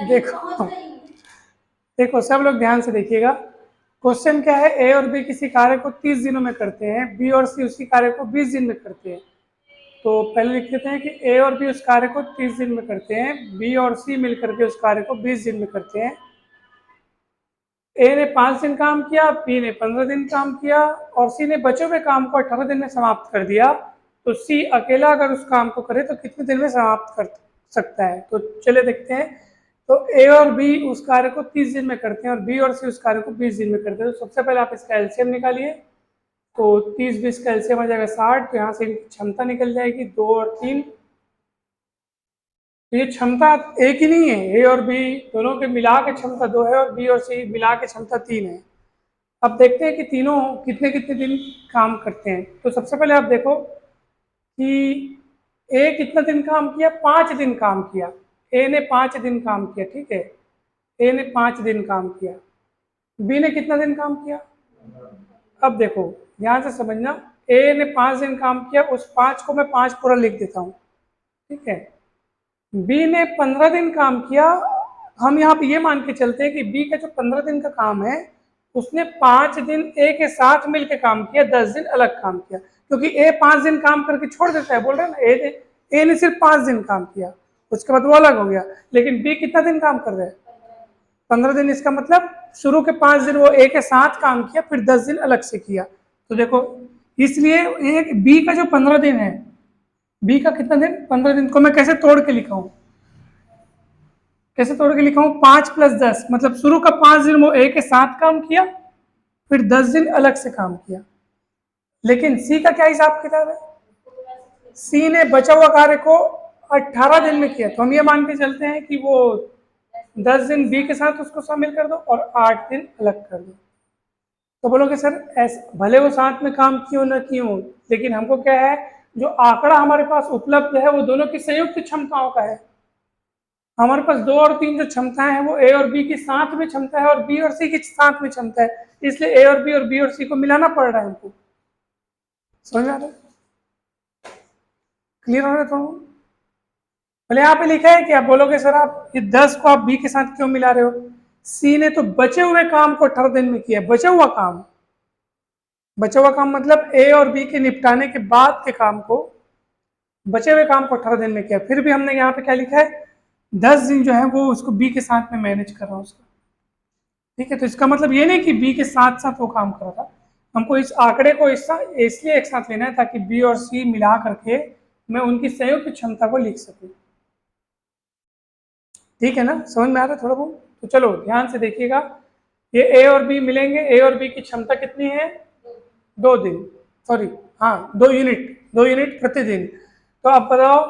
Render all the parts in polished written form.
देखो देखो सब लोग ध्यान से देखिएगा। क्वेश्चन क्या है, ए और बी किसी कार्य को 30 दिनों में करते हैं, बी और सी उसी कार्य को 20 दिन में करते हैं। तो पहले लिख देते हैं कि ए और बी उस कार्य को 30 दिन में करते हैं, बी और सी मिलकर के उस कार्य को 20 दिन में करते हैं। ए ने 5 दिन काम किया, बी ने 15 दिन काम किया और सी ने बचे हुए काम को 18 दिन में समाप्त कर दिया। तो सी अकेला अगर उस काम को करे तो कितने दिन में समाप्त कर सकता है? तो चलिए देखते हैं। तो ए और बी उस कार्य को 30 दिन में करते हैं और बी और सी उस कार्य को 20 दिन में करते हैं। तो सबसे पहले आप इसका एलसीएम निकालिए। तो 30-20 का एलसीएम आ जाएगा 60। तो यहाँ से इनकी क्षमता निकल जाएगी 2 और 3। तो ये क्षमता एक ही नहीं है, ए और बी दोनों के मिला के क्षमता 2 है और बी और सी मिला के क्षमता 3 है। अब देखते हैं कि तीनों कितने कितने दिन काम करते हैं। तो सबसे पहले आप देखो कि ए कितना दिन काम किया, 5 दिन काम किया। ए ने 5 दिन काम किया, ठीक है, ए ने 5 दिन काम किया। बी ने कितना दिन काम किया? अब देखो ध्यान से समझना, ए ने 5 दिन काम किया, उस 5 को मैं 5 पूरा लिख देता हूँ, ठीक है। बी ने 15 दिन काम किया। हम यहाँ पे ये मान के चलते हैं कि बी का जो 15 दिन का काम है उसने 5 दिन ए के साथ मिलकर काम किया, 10 दिन अलग काम किया। क्योंकि ए 5 दिन काम करके छोड़ देता है, बोल रहे हैं ना, ए ने सिर्फ 5 दिन काम किया, उसके बाद वो अलग हो गया। लेकिन बी कितना दिन काम कर रहा है? 15 दिन। इसका मतलब शुरू के 5 दिन वो ए के साथ काम किया, फिर 10 दिन अलग से किया। तो देखो इसलिए एक बी का जो 15 दिन है, बी का कितना दिन? 15 दिन को मैं कैसे तोड़ के लिखा हूं? कैसे तोड़ के लिखा हूं? 5 + 10, मतलब शुरू का 5 दिन वो ए के साथ काम किया, फिर 10 दिन अलग से काम किया। लेकिन सी का क्या हिसाब किताब है? सी ने बचा हुआ कार्य को 18 दिन में किया। तो हम ये मान के चलते हैं कि वो 10 दिन बी के साथ उसको शामिल कर दो और 8 दिन अलग कर दो। तो बोलोगे सर ऐसा भले वो साथ में काम क्यों ना क्यों, लेकिन हमको क्या है, जो आंकड़ा हमारे पास उपलब्ध है वो दोनों की संयुक्त क्षमताओं का है। हमारे पास 2 और 3 जो क्षमताएं हैं वो ए और बी की साथ में क्षमता है और बी और सी की साथ में क्षमता है। इसलिए ए और बी और सी को मिलाना पड़ रहा है हमको। समझ आ रहा है? क्लियर हो रहा है? तो भले यहाँ पे लिखा है कि आप बोलोगे सर आप ये 10 को आप बी के साथ क्यों मिला रहे हो? सी ने तो बचे हुए काम को 18 दिन में किया। बचा हुआ काम, बचा हुआ काम मतलब ए और बी के निपटाने के बाद के काम को, बचे हुए काम को 18 दिन में किया। फिर भी हमने यहाँ पे क्या लिखा है, 10 दिन जो है वो उसको बी के साथ में मैनेज कर रहा हूँ उसका, ठीक है। तो इसका मतलब ये नहीं कि बी के साथ साथ वो काम कर रहा था। हमको इस आंकड़े को इसलिए एक साथ लेना है ताकि बी और सी मिला करके मैं उनकी संयुक्त क्षमता को लिख सकूं, ठीक है ना? समझ में आ रहा है थोड़ा बहुत? तो चलो ध्यान से देखिएगा, ये ए और बी मिलेंगे। ए और बी की क्षमता कितनी है? 2 दिन, सॉरी हाँ 2 यूनिट, 2 यूनिट प्रतिदिन। तो आप बताओ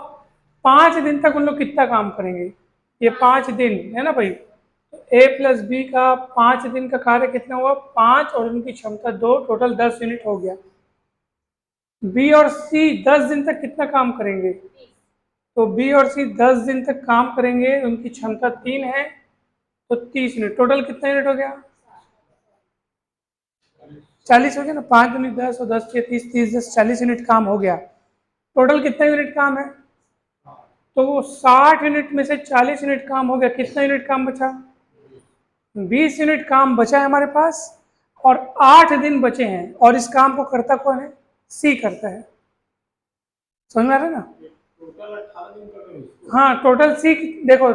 5 दिन तक उन लोग कितना काम करेंगे? ये 5 दिन है ना भाई। तो ए प्लस बी का 5 दिन का कार्य कितना हुआ? 5 और उनकी क्षमता 2, टोटल 10 यूनिट हो गया। बी और सी 10 दिन तक कितना काम करेंगे? तो बी और सी 10 दिन तक काम करेंगे, उनकी क्षमता 3 है, तो 30 यूनिट। टोटल कितना यूनिट हो गया? 40 हो गया ना। 5 यूनिट 10 और 10 के 30, 30 10 40 यूनिट काम हो गया। टोटल कितना यूनिट काम है? तो वो 60 यूनिट में से 40 यूनिट काम हो गया। कितना यूनिट काम बचा? 20 यूनिट काम बचा है हमारे पास और 8 दिन बचे हैं। और इस काम को करता कौन है? सी करता है। समझ में आ रहा है ना? हाँ टोटल सी, देखो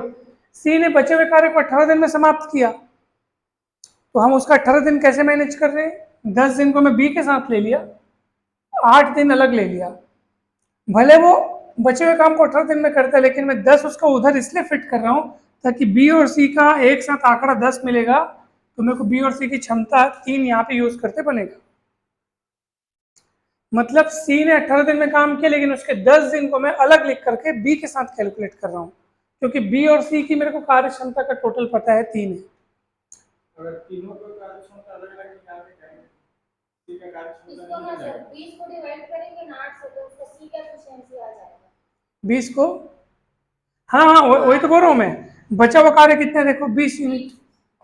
सी ने बचे हुए कार्य को 18 दिन में समाप्त किया। तो हम उसका 18 दिन कैसे मैनेज कर रहे हैं? 10 दिन को मैं बी के साथ ले लिया, 8 दिन अलग ले लिया। भले वो बचे हुए काम को 18 दिन में करता है, लेकिन मैं 10 उसका उधर इसलिए फिट कर रहा हूँ ताकि बी और सी का एक साथ आंकड़ा 10 मिलेगा। तो मेरे को बी और सी की क्षमता 3 यहाँ पे यूज करते बनेगा। मतलब सी ने 18 दिन में काम किया, लेकिन उसके 10 दिन को मैं अलग लिख करके बी के साथ कैलकुलेट कर रहा हूँ, क्योंकि बी और सी की मेरे को कार्य क्षमता का टोटल पता है 3 है। अगर तीनों का कार्य क्षमता अलग अलग निकाल के करेंगे, सी का कार्य क्षमता नहीं मिलेगा। 20 को डिवाइड करेंगे ना 8 से, तो उसका सी का एफिशिएंसी आ जाएगा 20 को, हाँ हाँ वही तो बोल रहा हूँ मैं। बचा हुआ कार्य कितने? देखो 20 यूनिट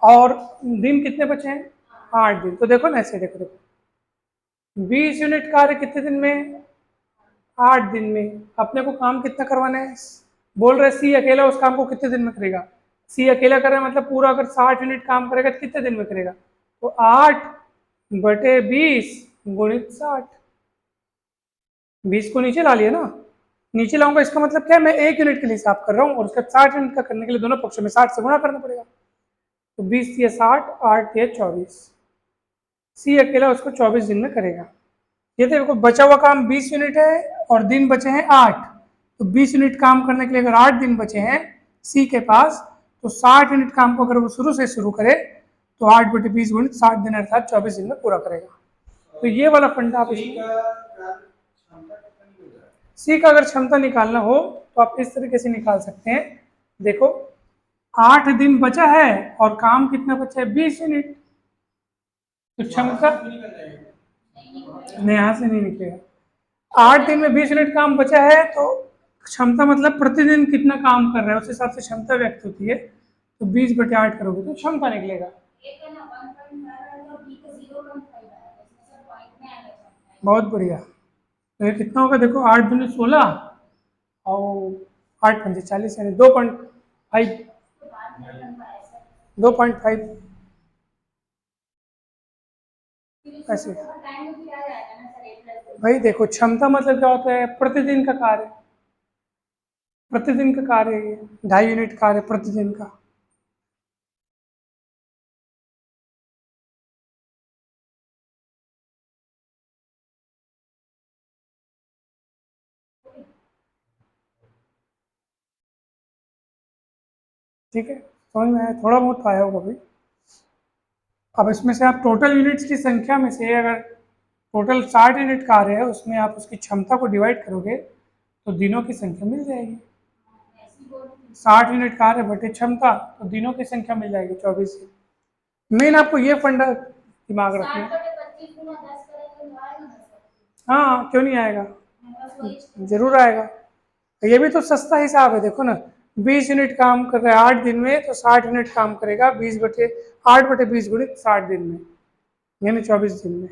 और दिन कितने बचे हैं? 8 दिन। तो देखो ना ऐसे, देखो देखो 20 यूनिट कार्य कितने दिन में? 8 दिन में। अपने को काम कितना करवाना है? बोल रहे सी अकेला उस काम को कितने दिन में करेगा? सी अकेला कर रहा है मतलब पूरा अगर 60 यूनिट काम करेगा तो कितने दिन में करेगा, तो 8/20 गुणित 60। 20 को नीचे ला लिया ना, नीचे लाऊंगा इसका मतलब क्या है, मैं 1 यूनिट के लिए हिसाब कर रहा हूँ और उसका 60 यूनिट का करने के लिए दोनों पक्षों में 60 से गुणा करना पड़ेगा। तो 20 या 60, 8 या 24। सी अकेला उसको 24 दिन में करेगा। ये देखो बचा हुआ काम 20 यूनिट है और दिन बचे हैं 8, तो 20 यूनिट काम करने के लिए अगर 8 दिन बचे हैं सी के पास, तो 60 यूनिट काम को अगर वो शुरू से शुरू करे तो 8/20 गुणित 60 दिन अर्थात 24 दिन में पूरा करेगा। तो ये वाला फंडा आप सी का कार्य क्षमता कितनी हो जाए? सी का अगर क्षमता निकालना हो तो आप इस तरीके से निकाल सकते हैं। देखो 8 दिन बचा है और काम कितना बचा है, 20 यूनिट, तो क्षमता नहीं, यहाँ से नहीं निकलेगा। 8 दिन में 20 यूनिट काम बचा है तो क्षमता मतलब प्रतिदिन कितना काम कर रहा है उस हिसाब से क्षमता व्यक्त होती है, तो 20/8 करोगे तो क्षमता निकलेगा। एक है ना 1.5 है और बी का 0.5 है, इसमें से पॉइंट में आएगा क्षमता। बहुत बढ़िया। तो ये कितना होगा देखो, 8 दूनी 16 और 8 पंजे 40 यानी 2.5। तो बाद में बन पाया सर। 2.5 फिर ऐसे। इसमें टाइम में भी आ जाएगा ना सर, 8+2। भाई देखो क्षमता मतलब क्या होता है, प्रतिदिन का कार्य, प्रतिदिन का कार्य है ये, 2.5 यूनिट कार्य प्रतिदिन का। ठीक है, समझ में आया, थोड़ा बहुत तो आया होगा भाई। अब इसमें से आप टोटल यूनिट्स की संख्या में से अगर टोटल 60 यूनिट कार्य है उसमें आप उसकी क्षमता को डिवाइड करोगे तो दिनों की संख्या मिल जाएगी। 60 यूनिट कार्य बटे क्षमता, तो दिनों की संख्या मिल जाएगी 24 से। मेन आपको ये फंडा दिमाग रखना है। 60/25 गुना 10 करेंगे तो आएगा ना सर? हाँ क्यों नहीं आएगा, बस वही जरूर आएगा। ये भी तो सस्ता हिसाब है, देखो ना 20 यूनिट काम कर रहा है 8 दिन में तो 60 यूनिट काम करेगा 20/8/20 गुणित 60 दिन में, यानी 24 दिन में।